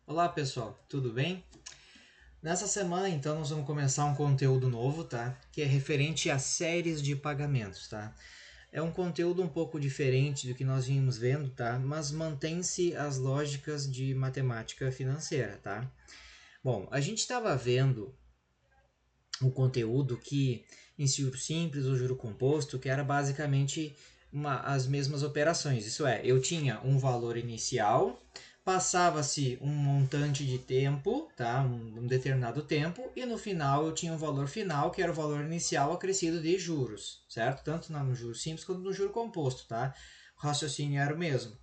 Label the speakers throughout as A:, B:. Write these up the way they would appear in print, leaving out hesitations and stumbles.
A: Olá pessoal, tudo bem? Nessa semana então nós vamos começar um conteúdo novo, tá? Que é referente a séries de pagamentos, tá? É um conteúdo um pouco diferente do que nós vínhamos vendo, tá? Mas mantém-se as lógicas de matemática financeira, tá? Bom, a gente estava vendo o conteúdo que em juro simples ou juro composto, que era basicamente as mesmas operações. Isso é, eu tinha um valor inicial, passava-se um montante de tempo, tá? Um determinado tempo, e no final eu tinha um valor final, que era o valor inicial acrescido de juros, certo? Tanto no juro simples quanto no juro composto, tá? O raciocínio era o mesmo.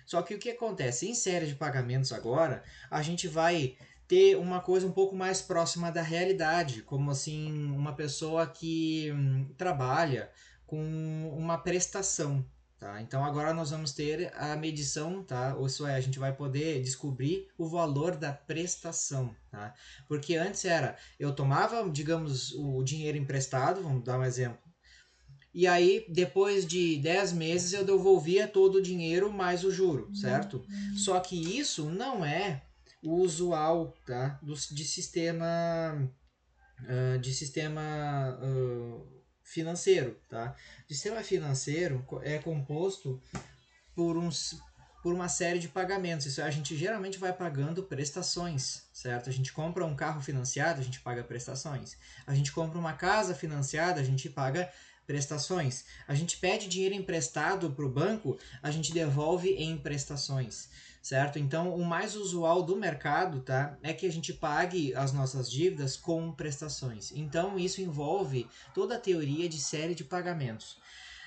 A: Só que o que acontece? Em série de pagamentos agora, a gente vai ter uma coisa um pouco mais próxima da realidade, como assim, uma pessoa que trabalha com uma prestação. Tá? Então agora nós vamos ter a medição, tá? Ou isso é, a gente vai poder descobrir o valor da prestação, tá? Porque antes era, eu tomava, digamos, o dinheiro emprestado, vamos dar um exemplo, e aí, depois de 10 meses, eu devolvia todo o dinheiro mais o juro, certo? Só que isso não é o usual, tá? De sistema, financeiro, tá? O sistema financeiro é composto por por uma série de pagamentos. Isso a gente geralmente vai pagando prestações, certo? A gente compra um carro financiado, a gente paga prestações. A gente compra uma casa financiada, a gente paga prestações. A gente pede dinheiro emprestado para o banco, a gente devolve em prestações, certo? Então, o mais usual do mercado, tá, é que a gente pague as nossas dívidas com prestações. Então, isso envolve toda a teoria de série de pagamentos.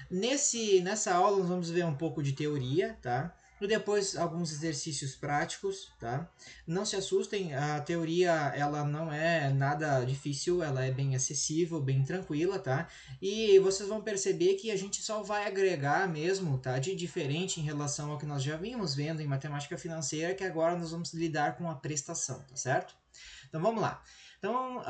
A: Nessa aula nós vamos ver um pouco de teoria, tá? E depois alguns exercícios práticos, tá? Não se assustem, a teoria ela não é nada difícil, ela é bem acessível, bem tranquila, tá? E vocês vão perceber que a gente só vai agregar mesmo, tá? De diferente em relação ao que nós já vimos vendo em matemática financeira, que agora nós vamos lidar com a prestação, tá certo? Então vamos lá. Então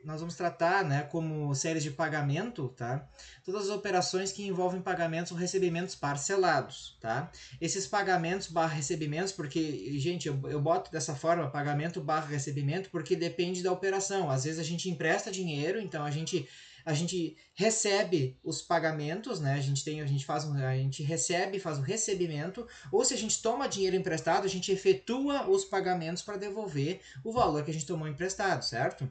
A: nós vamos tratar, né, como séries de pagamento, tá? Todas as operações que envolvem pagamentos ou recebimentos parcelados, tá? Esses pagamentos barra recebimentos, porque, gente, eu boto dessa forma, pagamento barra recebimento, porque depende da operação. Às vezes a gente empresta dinheiro, então a gente recebe os pagamentos, né? A gente recebe, faz o recebimento, ou se a gente toma dinheiro emprestado, a gente efetua os pagamentos para devolver o valor que a gente tomou emprestado, certo?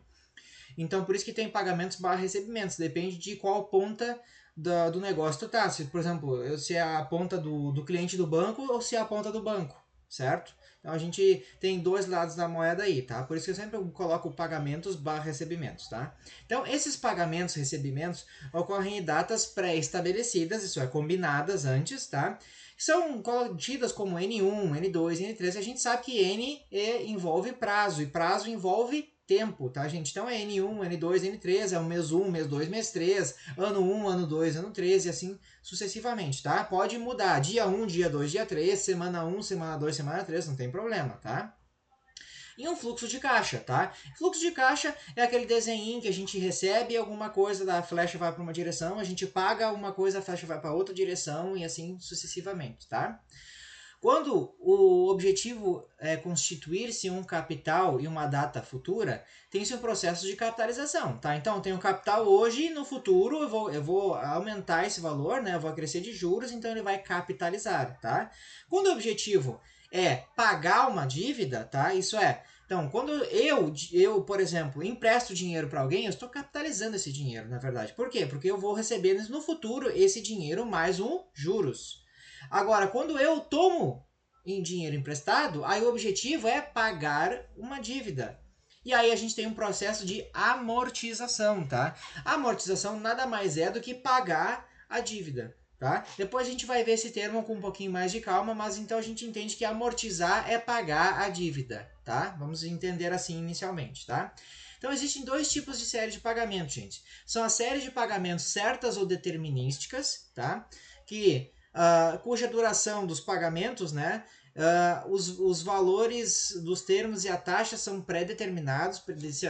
A: Então, por isso que tem pagamentos barra recebimentos. Depende de qual ponta do negócio tu tá. Se, por exemplo, se é a ponta do cliente do banco ou se é a ponta do banco, certo? Então, a gente tem dois lados da moeda aí, tá? Por isso que eu sempre coloco pagamentos barra recebimentos, tá? Então, esses pagamentos e recebimentos ocorrem em datas pré-estabelecidas, isso é, combinadas antes, tá? São tidas como N1, N2, N3. A gente sabe que N envolve prazo e prazo envolve tempo, tá, gente? Então é N1, N2, N3, é o mês 1, mês 2, mês 3, ano 1, ano 2, ano 3 e assim sucessivamente, tá? Pode mudar dia 1, dia 2, dia 3, semana 1, semana 2, semana 3, não tem problema, tá? E um fluxo de caixa, tá? Fluxo de caixa é aquele desenho que a gente recebe alguma coisa, da flecha vai para uma direção, a gente paga uma coisa, a flecha vai para outra direção e assim sucessivamente, tá? Quando o objetivo é constituir-se um capital e uma data futura, tem-se um processo de capitalização, tá? Então, eu tenho capital hoje e no futuro eu vou aumentar esse valor, né? Eu vou crescer de juros, então ele vai capitalizar, tá? Quando o objetivo é pagar uma dívida, tá? Isso é, então, quando por exemplo, empresto dinheiro para alguém, eu estou capitalizando esse dinheiro, na verdade. Por quê? Porque eu vou receber no futuro esse dinheiro mais um juros. Agora, quando eu tomo em dinheiro emprestado, aí o objetivo é pagar uma dívida. E aí a gente tem um processo de amortização, tá? A amortização nada mais é do que pagar a dívida, tá? Depois a gente vai ver esse termo com um pouquinho mais de calma, mas então a gente entende que amortizar é pagar a dívida, tá? Vamos entender assim inicialmente, tá? Então existem dois tipos de série de pagamento, gente. São as séries de pagamentos certas ou determinísticas, tá? Que cuja duração dos pagamentos, né, os valores dos termos e a taxa são pré-determinados,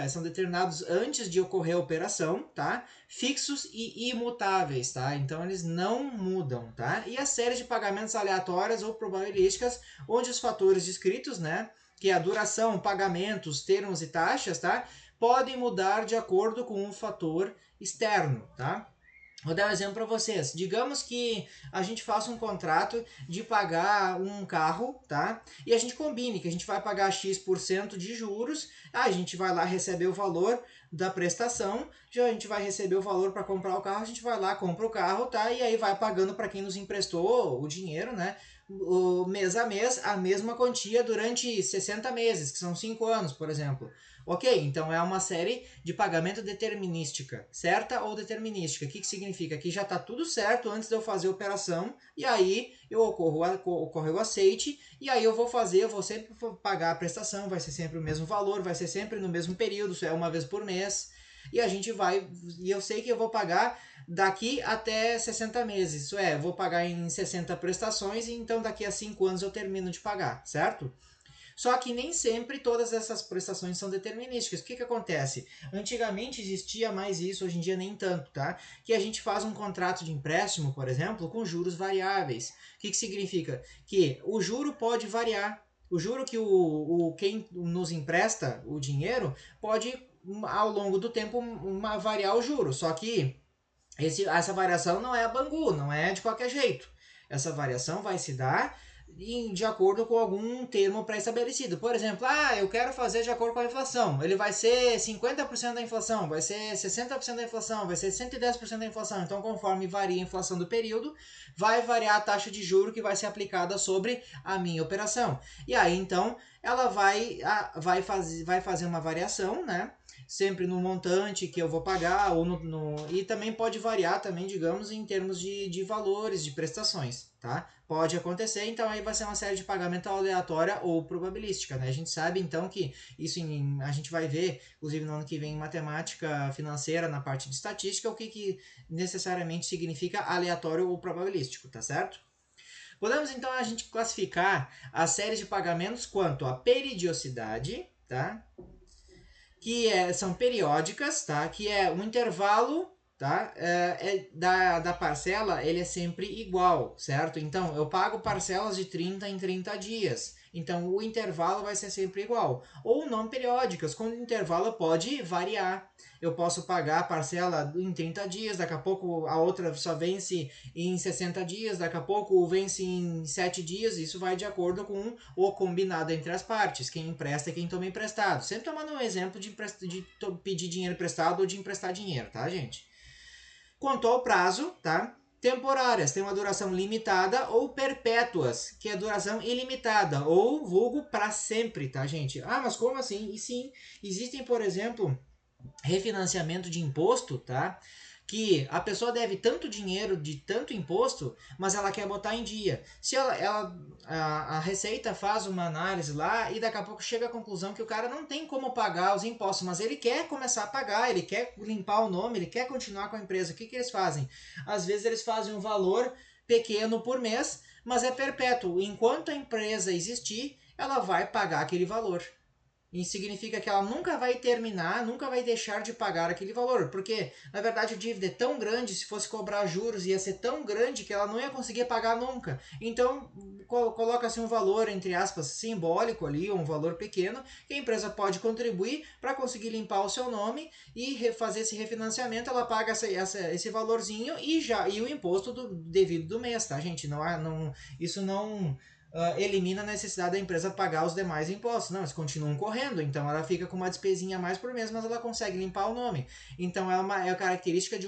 A: são determinados antes de ocorrer a operação, tá? Fixos e imutáveis, tá? Então eles não mudam, tá? E a série de pagamentos aleatórias ou probabilísticas, onde os fatores descritos, né, que é a duração, pagamentos, termos e taxas, tá, podem mudar de acordo com um fator externo, tá? Vou dar um exemplo para vocês. Digamos que a gente faça um contrato de pagar um carro, tá? E a gente combine que a gente vai pagar X% de juros, a gente vai lá receber o valor da prestação, já a gente vai receber o valor para comprar o carro, a gente vai lá, compra o carro, tá? E aí vai pagando para quem nos emprestou o dinheiro, né? O mês a mês, a mesma quantia durante 60 meses, que são 5 anos, por exemplo. Ok, então é uma série de pagamento determinística, certa ou determinística. O que significa? Que já está tudo certo antes de eu fazer a operação, e aí ocorre o aceite, e aí eu vou sempre pagar a prestação, vai ser sempre o mesmo valor, vai ser sempre no mesmo período, isso é uma vez por mês, e a gente vai, e eu sei que eu vou pagar daqui até 60 meses, isso é, eu vou pagar em 60 prestações, e então daqui a 5 anos eu termino de pagar, certo? Só que nem sempre todas essas prestações são determinísticas. O que acontece? Antigamente existia mais isso, hoje em dia nem tanto, tá? Que a gente faz um contrato de empréstimo, por exemplo, com juros variáveis. O que significa? Que o juro pode variar. O juro que quem nos empresta o dinheiro pode, ao longo do tempo, variar o juro. Só que essa variação não é a Bangu, não é de qualquer jeito. Essa variação vai se dar de acordo com algum termo pré-estabelecido. Por exemplo, eu quero fazer de acordo com a inflação. Ele vai ser 50% da inflação, vai ser 60% da inflação, vai ser 110% da inflação. Então, conforme varia a inflação do período, vai variar a taxa de juro que vai ser aplicada sobre a minha operação. E aí, então, ela vai fazer uma variação, né? Sempre no montante que eu vou pagar, ou e também pode variar também, digamos, em termos de valores, de prestações, tá? Pode acontecer, então aí vai ser uma série de pagamento aleatória ou probabilística, né? A gente sabe, então, que isso a gente vai ver, inclusive no ano que vem, em matemática financeira, na parte de estatística, o que necessariamente significa aleatório ou probabilístico, tá certo? Podemos, então, a gente classificar as séries de pagamentos quanto a periodicidade, tá? São periódicas, tá? Que é um intervalo, tá? Da parcela, ele é sempre igual, certo? Então, eu pago parcelas de 30 em 30 dias. Então, o intervalo vai ser sempre igual. Ou não periódicas, quando o intervalo pode variar. Eu posso pagar a parcela em 30 dias, daqui a pouco a outra só vence em 60 dias, daqui a pouco vence em 7 dias. Isso vai de acordo com o combinado entre as partes, quem empresta e quem toma emprestado. Sempre tomando um exemplo de pedir dinheiro emprestado ou de emprestar dinheiro, tá, gente? Quanto ao prazo, tá? Temporárias têm uma duração limitada ou perpétuas, que é duração ilimitada, ou vulgo para sempre, tá, gente? Mas como assim? E sim, existem, por exemplo, refinanciamento de imposto, tá? Que a pessoa deve tanto dinheiro de tanto imposto, mas ela quer botar em dia. Se a Receita faz uma análise lá e daqui a pouco chega à conclusão que o cara não tem como pagar os impostos, mas ele quer começar a pagar, ele quer limpar o nome, ele quer continuar com a empresa. O que eles fazem? Às vezes eles fazem um valor pequeno por mês, mas é perpétuo. Enquanto a empresa existir, ela vai pagar aquele valor. Isso significa que ela nunca vai terminar, nunca vai deixar de pagar aquele valor, porque na verdade a dívida é tão grande, se fosse cobrar juros ia ser tão grande que ela não ia conseguir pagar nunca. Então coloca-se um valor, entre aspas, simbólico ali, um valor pequeno, que a empresa pode contribuir para conseguir limpar o seu nome e fazer esse refinanciamento. Ela paga esse valorzinho e o imposto devido do mês, tá, gente? Isso não elimina a necessidade da empresa pagar os demais impostos. Não, eles continuam correndo, então ela fica com uma despesinha a mais por mês, mas ela consegue limpar o nome. Então é a característica uh,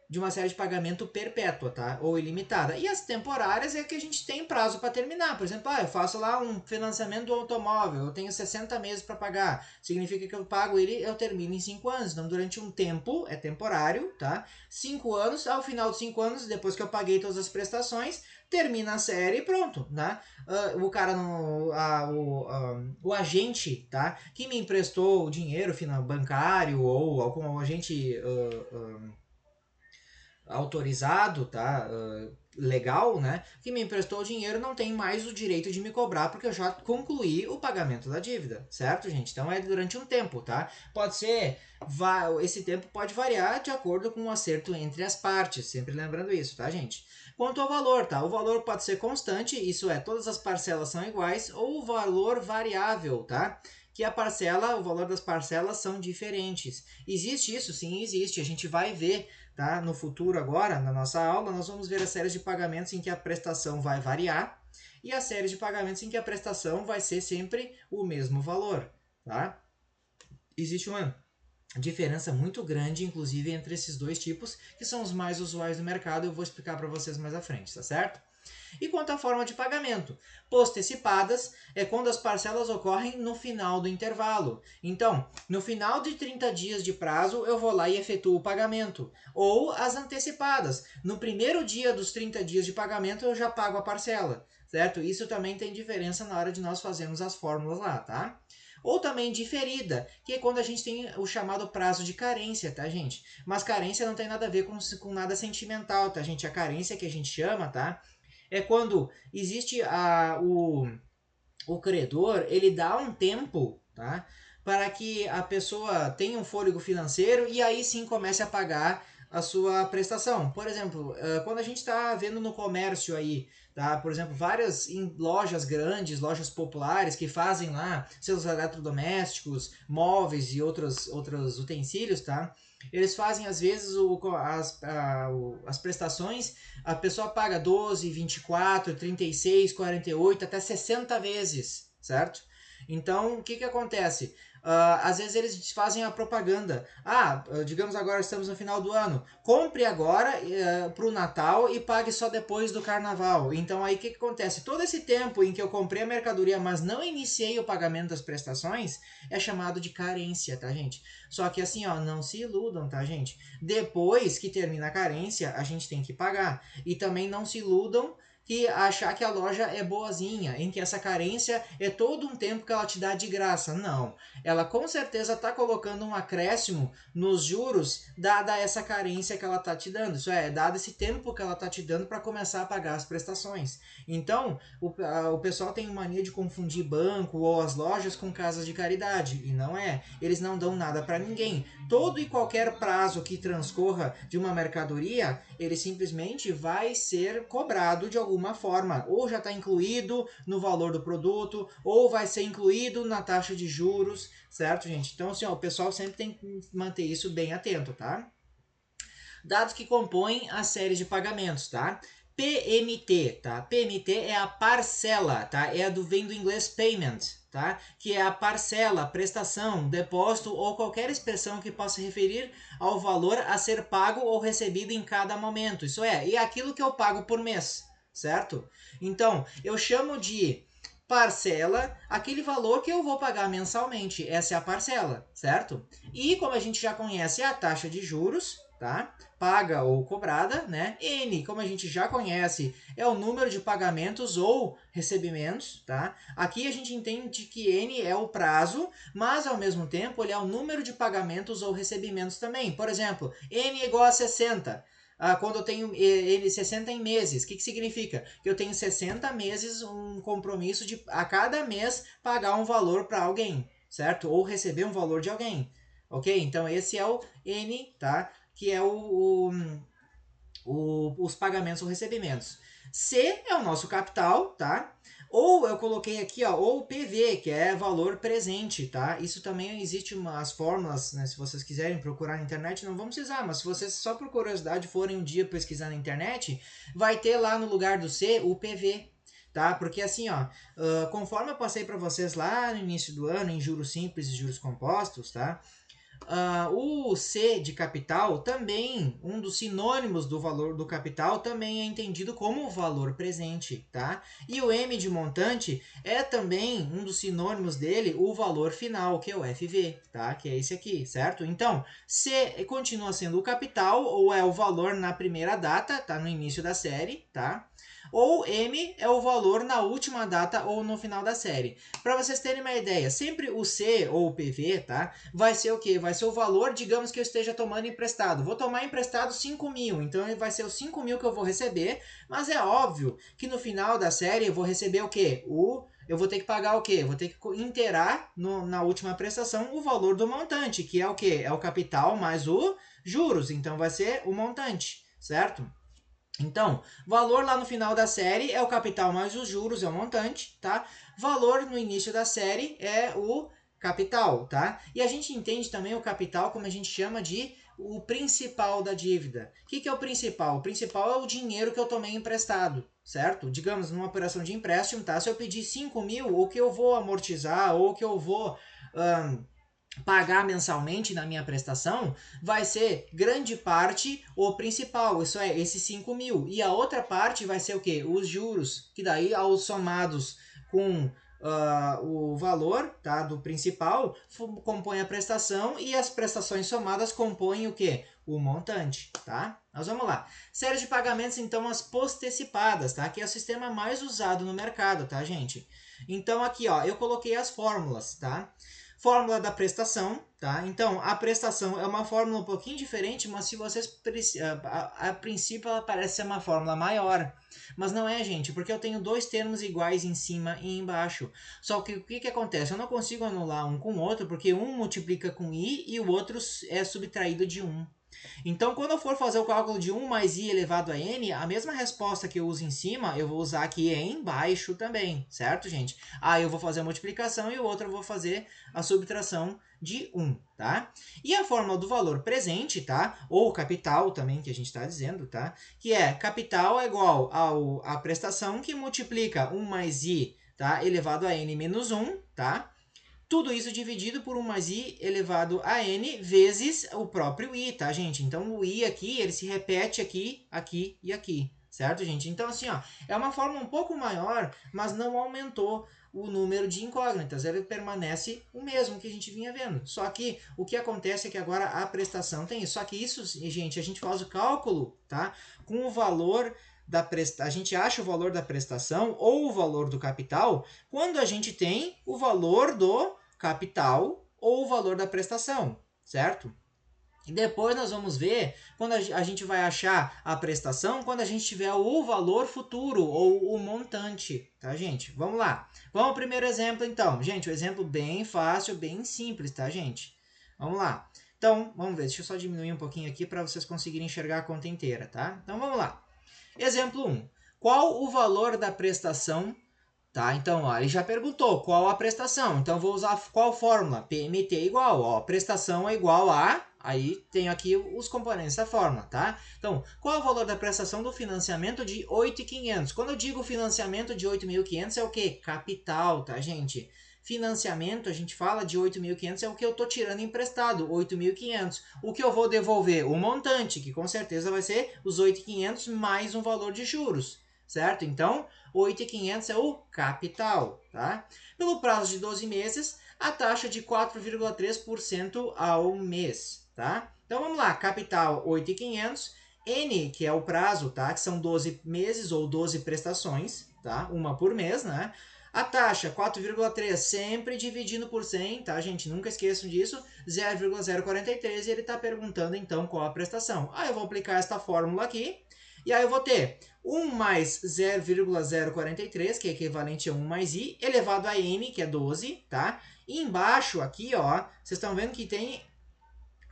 A: de uma série de pagamento perpétua, tá? Ou ilimitada. E as temporárias é que a gente tem prazo para terminar. Por exemplo, eu faço lá um financiamento do automóvel, eu tenho 60 meses para pagar. Significa que eu pago ele, eu termino em 5 anos. Então, durante um tempo, é temporário, tá? 5 anos, ao final de 5 anos, depois que eu paguei todas as prestações, termina a série e pronto, né? O cara, o agente, tá? Que me emprestou o dinheiro bancário ou algum agente autorizado, tá? Legal, né? Que me emprestou o dinheiro não tem mais o direito de me cobrar porque eu já concluí o pagamento da dívida, certo, gente? Então é durante um tempo, tá? Pode ser, esse tempo pode variar de acordo com o acerto entre as partes, sempre lembrando isso, tá, gente? Quanto ao valor, tá? O valor pode ser constante, isso é, todas as parcelas são iguais, ou o valor variável, tá? Que a parcela, o valor das parcelas são diferentes. Existe isso? Sim, existe. A gente vai ver, tá? No futuro agora, na nossa aula, nós vamos ver as séries de pagamentos em que a prestação vai variar e as séries de pagamentos em que a prestação vai ser sempre o mesmo valor, tá? Existe uma diferença muito grande, inclusive, entre esses dois tipos, que são os mais usuais no mercado. Eu vou explicar para vocês mais à frente, tá certo? E quanto à forma de pagamento? Postecipadas é quando as parcelas ocorrem no final do intervalo. Então, no final de 30 dias de prazo, eu vou lá e efetuo o pagamento. Ou as antecipadas. No primeiro dia dos 30 dias de pagamento, eu já pago a parcela. Certo? Isso também tem diferença na hora de nós fazermos as fórmulas lá, tá? Ou também diferida, que é quando a gente tem o chamado prazo de carência, tá, gente? Mas carência não tem nada a ver com nada sentimental, tá, gente? A carência que a gente chama, tá? É quando existe o credor, ele dá um tempo, tá? Para que a pessoa tenha um fôlego financeiro e aí sim comece a pagar a sua prestação. Por exemplo, quando a gente está vendo no comércio aí, tá? Por exemplo, várias lojas grandes, lojas populares que fazem lá seus eletrodomésticos, móveis e outros utensílios, tá? Eles fazem às vezes as prestações, a pessoa paga 12, 24, 36, 48, até 60 vezes, certo? Então, o que que acontece? Às vezes eles fazem a propaganda. Digamos agora estamos no final do ano. Compre agora para o Natal e pague só depois do Carnaval. Então aí o que que acontece? Todo esse tempo em que eu comprei a mercadoria, mas não iniciei o pagamento das prestações, é chamado de carência, tá, gente? Só que assim, ó, não se iludam, tá, gente? Depois que termina a carência, a gente tem que pagar. E também não se iludam que achar que a loja é boazinha, em que essa carência é todo um tempo que ela te dá de graça. Não. Ela com certeza está colocando um acréscimo nos juros, dada essa carência que ela está te dando. Isso é, dado esse tempo que ela está te dando para começar a pagar as prestações. Então, o pessoal tem mania de confundir banco ou as lojas com casas de caridade. E não é. Eles não dão nada para ninguém. Todo e qualquer prazo que transcorra de uma mercadoria, ele simplesmente vai ser cobrado de alguma forma. Ou já está incluído no valor do produto, ou vai ser incluído na taxa de juros, certo, gente? Então, assim, ó, o pessoal sempre tem que manter isso bem atento, tá? Dados que compõem a série de pagamentos, tá? PMT, tá? PMT é a parcela, tá? Vem do inglês payment, tá? Que é a parcela, prestação, depósito ou qualquer expressão que possa referir ao valor a ser pago ou recebido em cada momento. Isso é aquilo que eu pago por mês, certo? Então, eu chamo de parcela aquele valor que eu vou pagar mensalmente. Essa é a parcela, certo? E como a gente já conhece a taxa de juros, tá? Paga ou cobrada, né? N, como a gente já conhece, é o número de pagamentos ou recebimentos, tá? Aqui a gente entende que N é o prazo, mas ao mesmo tempo ele é o número de pagamentos ou recebimentos também. Por exemplo, N é igual a 60. Quando eu tenho ele 60 em meses, o que significa? Que eu tenho 60 meses um compromisso de a cada mês pagar um valor para alguém, certo? Ou receber um valor de alguém, ok? Então esse é o N, tá? Que é os pagamentos ou recebimentos. C é o nosso capital, tá? Ou eu coloquei aqui, ó, ou PV, que é valor presente, tá? Isso também existe umas fórmulas, né? Se vocês quiserem procurar na internet, não vamos precisar, mas se vocês só por curiosidade forem um dia pesquisar na internet, vai ter lá no lugar do C o PV, tá? Porque assim, ó, conforme eu passei para vocês lá no início do ano, em juros simples e juros compostos, tá? O C de capital também, um dos sinônimos do valor do capital, também é entendido como valor presente, tá? E o M de montante é também um dos sinônimos dele, o valor final, que é o FV, tá? Que é esse aqui, certo? Então, C continua sendo o capital, ou é o valor na primeira data, tá? No início da série, tá? ou M é o valor na última data ou no final da série. Para vocês terem uma ideia, sempre o C ou o PV, tá? Vai ser o quê? Vai ser o valor, digamos que eu esteja tomando emprestado. Vou tomar emprestado 5 mil, então vai ser os 5 mil que eu vou receber, mas é óbvio que no final da série eu vou receber o quê? Eu vou ter que pagar o quê? Eu vou ter que inteirar na última prestação o valor do montante, que é o quê? É o capital mais o juros, então vai ser o montante, certo? Então, valor lá no final da série é o capital mais os juros, é o montante, tá? Valor no início da série é o capital, tá? E a gente entende também o capital como a gente chama de o principal da dívida. O que é o principal? O principal é o dinheiro que eu tomei emprestado, certo? Digamos, numa operação de empréstimo, tá? Se eu pedir 5 mil, o que eu vou amortizar ou o que eu vou pagar mensalmente na minha prestação vai ser grande parte o principal, isso é, esses 5 mil. E a outra parte vai ser o quê? Os juros, que daí aos somados com o valor, tá, do principal, compõe a prestação e as prestações somadas compõem o quê? O montante, tá? Mas vamos lá. Série de pagamentos, então, as postecipadas, tá? Que é o sistema mais usado no mercado, tá, gente? Então, aqui, ó, eu coloquei as fórmulas, tá? Fórmula da prestação, tá? Então, a prestação é uma fórmula um pouquinho diferente, mas se vocês... A princípio, ela parece ser uma fórmula maior. Mas não é, gente, porque eu tenho dois termos iguais em cima e embaixo. Só que o que acontece? Eu não consigo anular um com o outro, porque um multiplica com i e o outro é subtraído de 1. Então, quando eu for fazer o cálculo de 1 mais i elevado a n, a mesma resposta que eu uso em cima, eu vou usar aqui embaixo também, certo, gente? Aí eu vou fazer a multiplicação e o outro eu vou fazer a subtração de 1, tá? E a fórmula do valor presente, tá? Ou capital também, que a gente está dizendo, tá? Que é capital é igual à prestação que multiplica 1 mais i, tá? Elevado a n menos 1, tá? Tudo isso dividido por 1 mais i elevado a n vezes o próprio i, tá, gente? Então, o i aqui, ele se repete aqui, aqui e aqui, certo, gente? Então, assim, ó, é uma fórmula um pouco maior, mas não aumentou o número de incógnitas. Ele permanece o mesmo que a gente vinha vendo. Só que o que acontece é que agora a prestação tem isso. Só que isso, gente, a gente faz o cálculo, tá? Com o valor a gente acha o valor da prestação ou o valor do capital quando a gente tem o valor do capital ou o valor da prestação, certo? E depois nós vamos ver quando a gente vai achar a prestação quando a gente tiver o valor futuro ou o montante, tá, gente? Vamos lá. Vamos ao primeiro exemplo, então. Gente, um exemplo bem fácil, bem simples, tá, gente? Vamos lá. Então, vamos ver. Deixa eu só diminuir um pouquinho aqui para vocês conseguirem enxergar a conta inteira, tá? Então, vamos lá. Exemplo 1. Qual o valor da prestação? Tá, então, ó, ele já perguntou qual a prestação. Então, vou usar qual fórmula? PMT igual, ó, prestação é igual a... Aí, tenho aqui os componentes da fórmula, tá? Então, qual é o valor da prestação do financiamento de 8.500? Quando eu digo financiamento de 8.500 é o quê? Capital, tá, gente? Financiamento, a gente fala de 8.500 é o que eu tô tirando emprestado, 8.500. O que eu vou devolver? O montante, que com certeza vai ser os 8.500 mais um valor de juros, certo? Então, 8.500 é o capital, tá? Pelo prazo de 12 meses, a taxa de 4,3% ao mês, tá? Então, vamos lá, capital 8.500, N, que é o prazo, tá? Que são 12 meses ou 12 prestações, tá? Uma por mês, né? A taxa, 4,3, sempre dividindo por 100, tá, gente? Nunca esqueçam disso, 0,043, e ele está perguntando, então, qual a prestação. Aí eu vou aplicar esta fórmula aqui, e aí eu vou ter 1 mais 0,043, que é equivalente a 1 mais i, elevado a n, que é 12, tá? E embaixo aqui, ó, vocês estão vendo que tem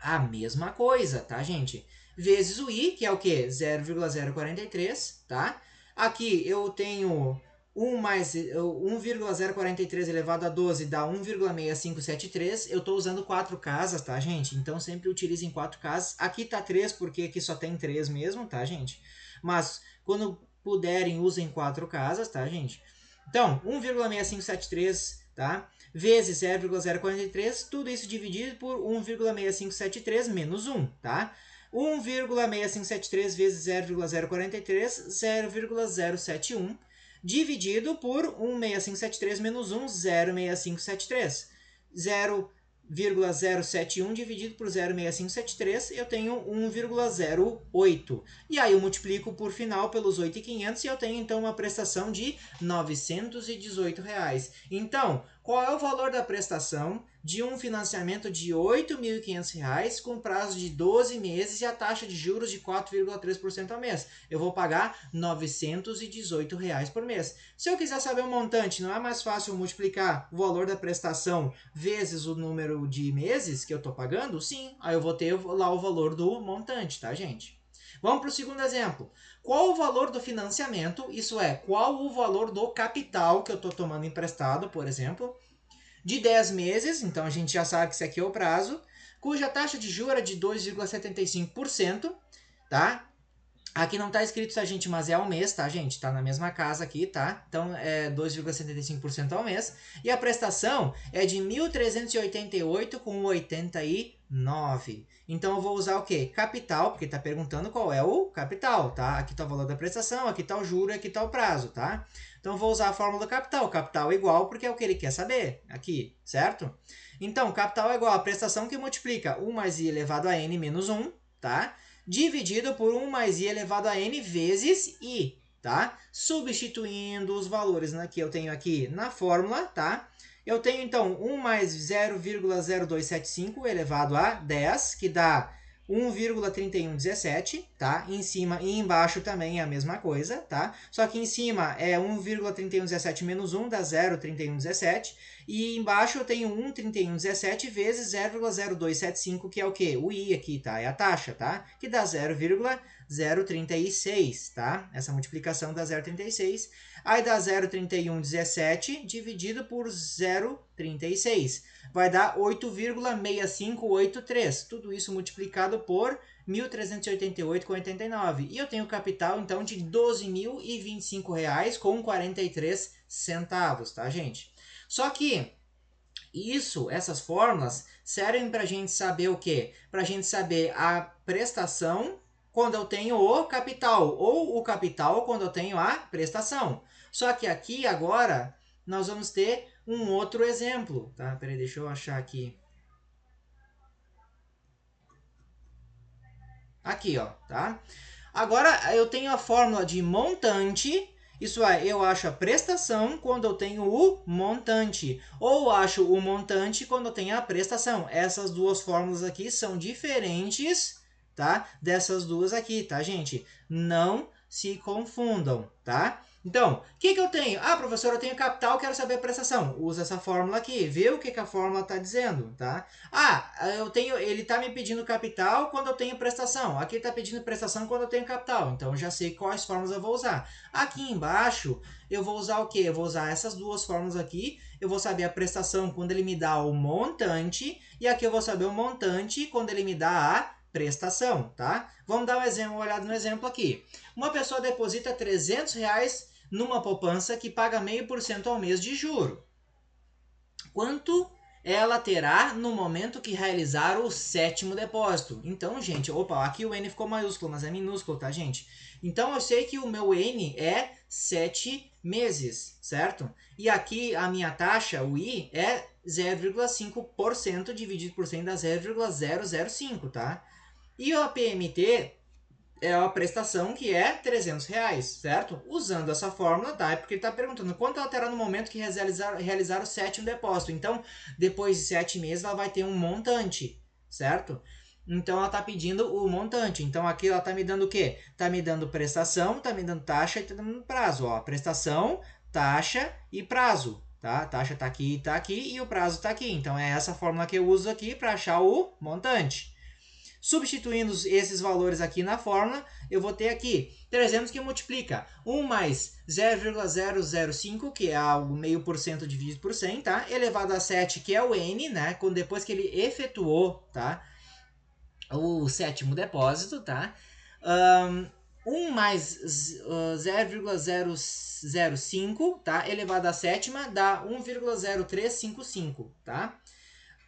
A: a mesma coisa, tá, gente? Vezes o i, que é o quê? 0,043, tá? Aqui eu tenho 1,043 elevado a 12 dá 1,6573. Eu estou usando 4 casas, tá, gente? Então sempre utilizem 4 casas. Aqui tá 3 porque aqui só tem 3 mesmo, tá, gente? Mas quando puderem, usem 4 casas, tá, gente? Então, 1,6573, tá? Vezes 0,043, tudo isso dividido por 1,6573 menos 1, tá? 1,6573 vezes 0,043, 0,071, dividido por 1,6573 menos 1, 0,6573. 1,071 dividido por 0,6573, eu tenho 1,08. E aí eu multiplico por final pelos 8.500 e eu tenho então uma prestação de R$ 918. Então, qual é o valor da prestação de um financiamento de R$ 8.500 com prazo de 12 meses e a taxa de juros de 4,3% ao mês? Eu vou pagar R$ 918 por mês. Se eu quiser saber o montante, não é mais fácil multiplicar o valor da prestação vezes o número de meses que eu estou pagando? Sim, aí eu vou ter lá o valor do montante, tá, gente? Vamos para o segundo exemplo. Qual o valor do financiamento, isso é, qual o valor do capital que eu estou tomando emprestado, por exemplo, de 10 meses, então a gente já sabe que esse aqui é o prazo, cuja taxa de juros é de 2,75%, tá? Aqui não está escrito, tá, gente, mas é ao mês, tá, gente? Está na mesma casa aqui, tá? Então, é 2,75% ao mês. E a prestação é de 1.388,89. Então, eu vou usar o quê? Capital, porque está perguntando qual é o capital, tá? Aqui está o valor da prestação, aqui está o juro, aqui está o prazo, tá? Então, eu vou usar a fórmula do capital. Capital é igual porque é o que ele quer saber aqui, certo? Então, capital é igual a prestação que multiplica 1 mais i elevado a n menos 1, tá? Dividido por 1 mais i elevado a n vezes i, tá? Substituindo os valores que eu tenho aqui na fórmula, tá? Eu tenho, então, 1 mais 0,0275 elevado a 10, que dá 1,3117, tá? Em cima e embaixo também é a mesma coisa, tá? Só que em cima é 1,3117 menos 1, dá 0,3117. E embaixo eu tenho 1,3117 vezes 0,0275, que é o quê? O i aqui, tá? É a taxa, tá? Que dá 0,036, tá? Essa multiplicação dá 0,36. Aí dá 0,3117 dividido por 0,36. Vai dar 8,6583. Tudo isso multiplicado por 1.388,89. E eu tenho capital, então, de R$ 12.025,43, tá, gente? Só que essas fórmulas servem para a gente saber o quê? Para a gente saber a prestação quando eu tenho o capital, ou o capital quando eu tenho a prestação. Só que aqui, agora, nós vamos ter um outro exemplo, tá? Peraí, deixa eu achar aqui. Aqui, ó, tá? Agora, eu tenho a fórmula de montante. Isso é, eu acho a prestação quando eu tenho o montante. Ou acho o montante quando eu tenho a prestação. Essas duas fórmulas aqui são diferentes, tá? Dessas duas aqui, tá, gente? Não se confundam, tá? Então, o que eu tenho? Ah, professor, eu tenho capital, quero saber a prestação. Usa essa fórmula aqui, vê o que a fórmula está dizendo, tá? Ah, ele está me pedindo capital quando eu tenho prestação. Aqui está pedindo prestação quando eu tenho capital. Então, eu já sei quais fórmulas eu vou usar. Aqui embaixo, eu vou usar o quê? Eu vou usar essas duas fórmulas aqui. Eu vou saber a prestação quando ele me dá o montante. E aqui eu vou saber o montante quando ele me dá a prestação, tá? Vamos dar uma olhada no exemplo aqui. Uma pessoa deposita R$300 numa poupança que paga 0,5% ao mês de juro. Quanto ela terá no momento que realizar o 7º depósito? Então, gente, opa, aqui o N ficou maiúsculo, mas é minúsculo, tá, gente? Então, eu sei que o meu N é 7 meses, certo? E aqui a minha taxa, o I, é 0,5% dividido por 100 dá 0,005, tá? E o PMT é a prestação que é R$300, certo? Usando essa fórmula, tá? É porque ele está perguntando quanto ela terá no momento que realizar o 7º depósito. Então, depois de 7 meses, ela vai ter um montante, certo? Então, ela está pedindo o montante. Então, aqui ela está me dando o quê? Está me dando prestação, está me dando taxa e está dando prazo. Ó, prestação, taxa e prazo. Tá? A taxa está aqui e o prazo está aqui. Então, é essa fórmula que eu uso aqui para achar o montante. Substituindo esses valores aqui na fórmula, eu vou ter aqui 300 que multiplica 1 mais 0,005, que é o 0,5% dividido por 100, tá? Elevado a 7, que é o N, né? Depois que ele efetuou, tá? O 7º depósito, tá? 1 mais 0,005, tá? Elevado a 7ª, dá 1,0355, tá?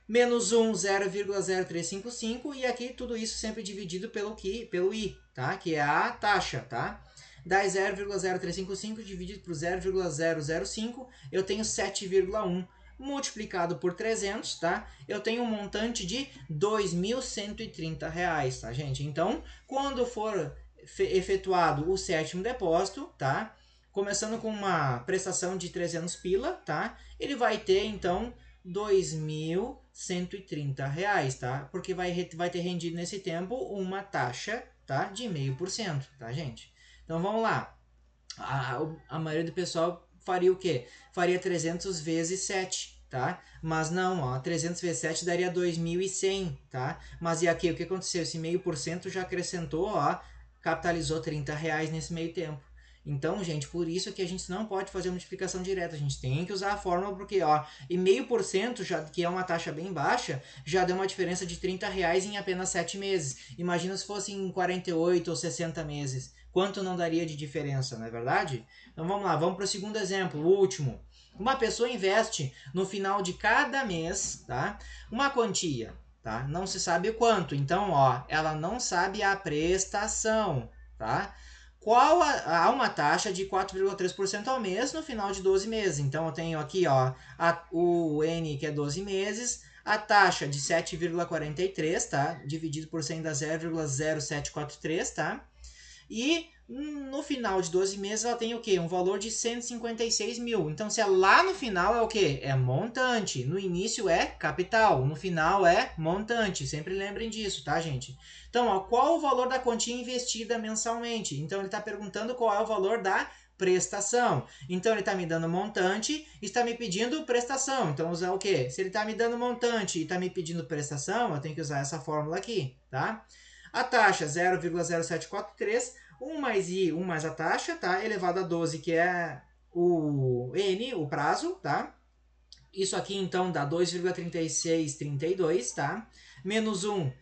A: Menos 1, 0,0355, e aqui tudo isso sempre dividido pelo I, tá? Que é a taxa, tá? Dá 0,0355 dividido por 0,005, eu tenho 7,1. multiplicado por 300, tá? Eu tenho um montante de R$ 2.130, tá, gente? Então, quando for efetuado o sétimo depósito, tá? Começando com uma prestação de 300 pila, tá? Ele vai ter, então, R$ 2.130, tá? Porque vai ter rendido nesse tempo uma taxa, tá? De 0,5%, tá, gente? Então, vamos lá. A maioria do pessoal faria o quê? Faria 300 vezes 7, tá? Mas não, ó, 300 vezes 7 daria 2.100, tá? Mas e aqui, o que aconteceu? Esse 0,5% já acrescentou, ó, capitalizou R$ 30 nesse meio tempo. Então, gente, por isso que a gente não pode fazer multiplicação direta. A gente tem que usar a fórmula porque, ó, e 0,5%, já, que é uma taxa bem baixa, já deu uma diferença de R$ 30 em apenas 7 meses. Imagina se fosse em 48 ou 60 meses. Quanto não daria de diferença, não é verdade? Então vamos lá, vamos para o segundo exemplo, o último. Uma pessoa investe no final de cada mês, tá? Uma quantia, tá? Não se sabe o quanto. Então, ó, ela não sabe a prestação, tá? Há uma taxa de 4,3% ao mês no final de 12 meses. Então eu tenho aqui, ó, o N, que é 12 meses, a taxa de 7,43, tá? Dividido por 100 dá 0,0743, tá? E no final de 12 meses ela tem o quê? Um valor de 156 mil. Então, se é lá no final é o quê? É montante. No início é capital. No final é montante. Sempre lembrem disso, tá, gente? Então, ó, qual o valor da quantia investida mensalmente? Então, ele está perguntando qual é o valor da prestação. Então, ele está me dando montante e está me pedindo prestação. Então, usar o quê? Se ele está me dando montante e está me pedindo prestação, eu tenho que usar essa fórmula aqui, tá? A taxa 0,0743, 1 mais I, 1 mais a taxa, tá? Elevado a 12, que é o N, o prazo, tá? Isso aqui, então, dá 2,3632, tá? Menos 1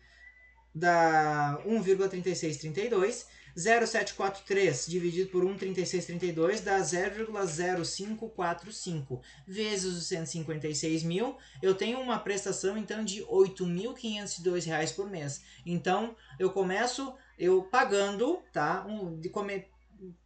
A: dá 1,3632. 0,743 dividido por 1,3632 dá 0,0545 vezes os 156 mil. Eu tenho uma prestação então de R$ 8.502 por mês. Então eu começo pagando, tá?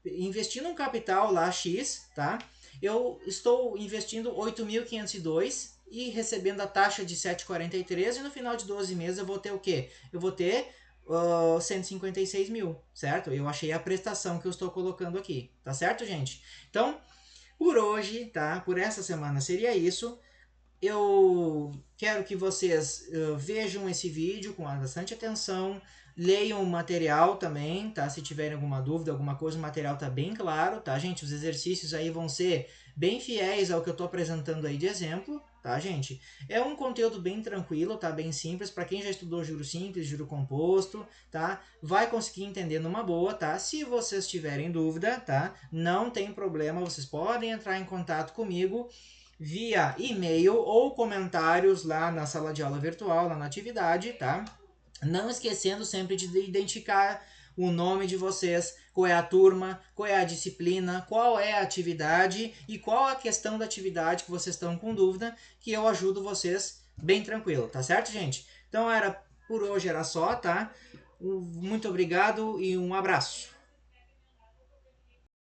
A: Investindo um capital lá X, tá? Eu estou investindo 8.502 e recebendo a taxa de 7,43 e no final de 12 meses eu vou ter o quê? Eu vou ter 156 mil, certo? Eu achei a prestação que eu estou colocando aqui, tá certo, gente? Então, por hoje, tá? Por essa semana seria isso. Eu quero que vocês vejam esse vídeo com bastante atenção, leiam o material também, tá? Se tiverem alguma dúvida, alguma coisa, o material tá bem claro, tá, gente? Os exercícios aí vão ser bem fiéis ao que eu tô apresentando aí de exemplo, tá, gente? É um conteúdo bem tranquilo, tá? Bem simples, para quem já estudou juro simples, juro composto, tá? Vai conseguir entender numa boa, tá? Se vocês tiverem dúvida, tá? Não tem problema, vocês podem entrar em contato comigo via e-mail ou comentários lá na sala de aula virtual, lá na atividade, tá? Não esquecendo sempre de identificar o nome de vocês, qual é a turma, qual é a disciplina, qual é a atividade e qual a questão da atividade que vocês estão com dúvida, que eu ajudo vocês bem tranquilo, tá certo, gente? Então por hoje era só, tá? Muito obrigado e um abraço.